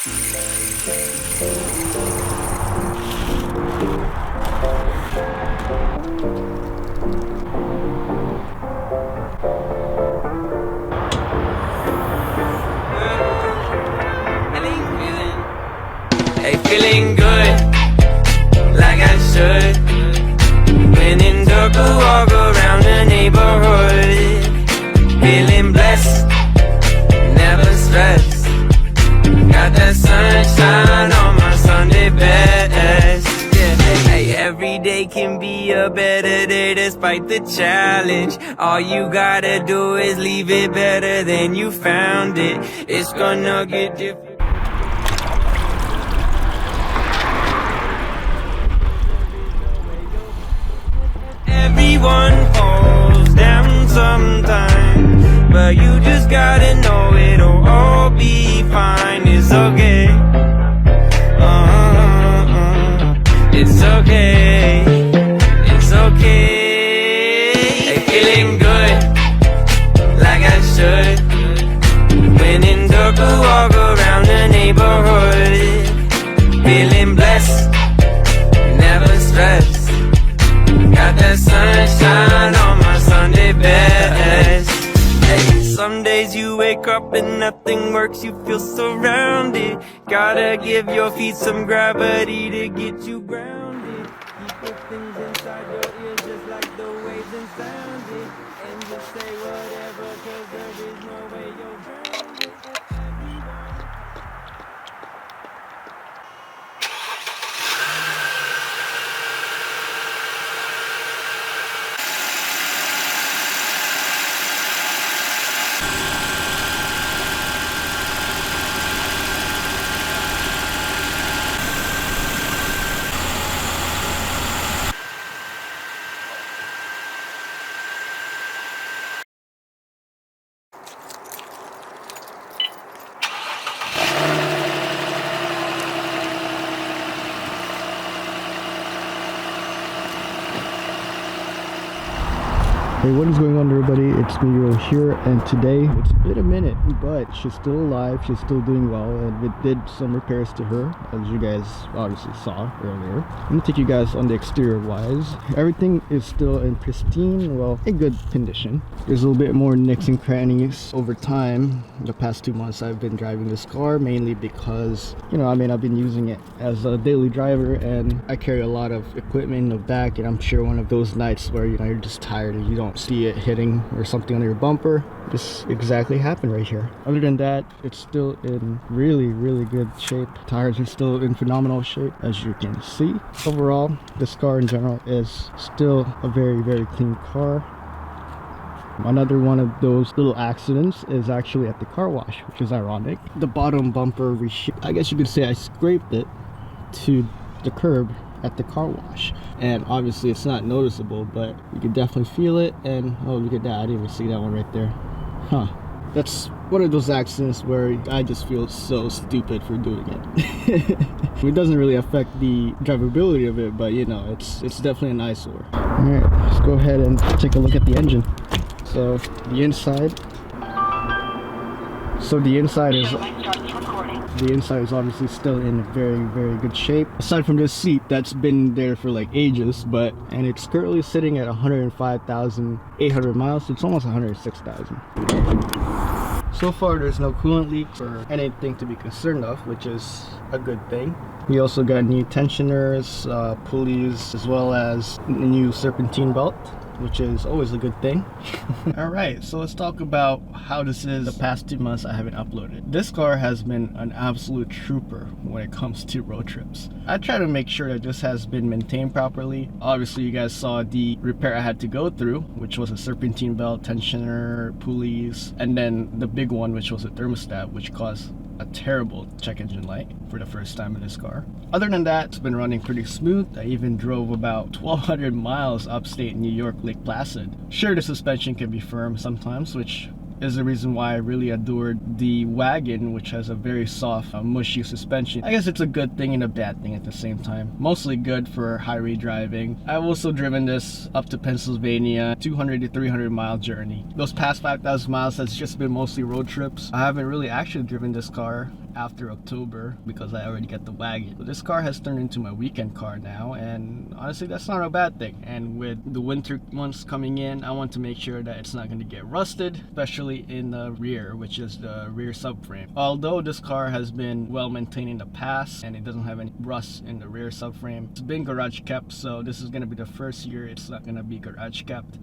Hey, feeling good, like I should. When in dark, I walk around the neighborhood. Feeling blessed, never stressed. Got that sunshine on my Sunday best. Yeah, hey, every day can be a better day despite the challenge. All you gotta do is leave it better than you found it. It's gonna get different. Everyone falls down sometimes, but you just gotta know it'll all be fine. It's okay. It's okay. It's okay. Hey, feeling good, like I should. When in dark, I walk around the neighborhood. Feeling blessed, never stressed. Got that sunshine on my Sunday best. Hey, some days you wake up and nothing works, you feel surrounded. Gotta give your feet some gravity to get you grounded. Keep the things inside your ears just like the waves and sound it. And just say whatever, cause there is no way you're grounded. Hey, what is going on, everybody? It's me, Euro here, and today it's been a minute, but she's still alive, she's still doing well, and we did some repairs to her, as you guys obviously saw earlier. I'm gonna take you guys on the exterior wise. Everything is still in pristine, well, in good condition. There's a little bit more nicks and crannies over time. The past 2 months I've been driving this car, mainly because, you know, I've been using it as a daily driver, and I carry a lot of equipment in the back, and I'm sure one of those nights where, you know, you're just tired and you don't see it hitting or something on your bumper. This exactly happened right here. Other than that, it's still in really good shape. Tires are still in phenomenal shape, as you can see. Overall, this car in general is still a very clean car. Another one of those little accidents is actually at the car wash, which is ironic. The bottom bumper, I guess you could say I scraped it to the curb at the car wash, and obviously it's not noticeable, but you can definitely feel it. And oh, look at that, I didn't even see that one right there. That's one of those accidents where I just feel so stupid for doing it. It doesn't really affect the drivability of it, but you know, it's definitely an eyesore. All right, let's go ahead and take a look at the engine. So the inside is obviously still in very good shape, aside from this seat that's been there for like ages, and it's currently sitting at 105,800 miles, so it's almost 106,000. So far there's no coolant leak or anything to be concerned of, which is a good thing. We also got new tensioners, pulleys, as well as a new serpentine belt, which is always a good thing. Alright, so let's talk about how this is the past 2 months I haven't uploaded. This car has been an absolute trooper when it comes to road trips. I try to make sure that this has been maintained properly. Obviously you guys saw the repair I had to go through, which was a serpentine belt, tensioner, pulleys, and then the big one, which was a thermostat, which caused a terrible check engine light for the first time in this car. Other than that, it's been running pretty smooth. I even drove about 1,200 miles upstate New York, Lake Placid. Sure, the suspension can be firm sometimes, which is the reason why I really adored the wagon, which has a very soft, mushy suspension. I guess it's a good thing and a bad thing at the same time. Mostly good for highway driving. I've also driven this up to Pennsylvania, 200 to 300 mile journey. Those past 5,000 miles has just been mostly road trips. I haven't really actually driven this car after October because I already got the wagon. So this car has turned into my weekend car now, and honestly that's not a bad thing. And with the winter months coming in, I want to make sure that it's not going to get rusted, especially in the rear, which is the rear subframe. Although this car has been well maintained in the past and it doesn't have any rust in the rear subframe, it's been garage kept, so this is going to be the first year it's not going to be garage kept.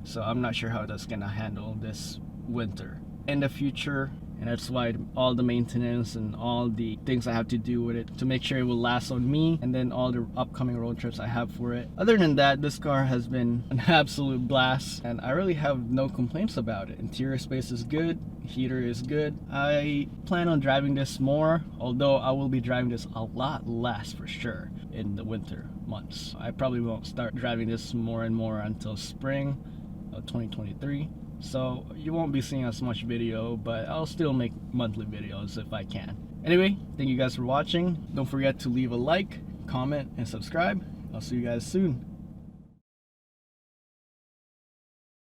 So I'm not sure how that's going to handle this winter in the future, and that's why all the maintenance and all the things I have to do with it to make sure it will last on me, and then all the upcoming road trips I have for it. Other than that, this car has been an absolute blast and I really have no complaints about it. Interior space is good, heater is good. I plan on driving this more, although I will be driving this a lot less for sure in the winter months. I probably won't start driving this more and more until spring of 2023. So you won't be seeing as much video, but I'll still make monthly videos if I can. Anyway, thank you guys for watching. Don't forget to leave a like, comment, and subscribe. I'll see you guys soon.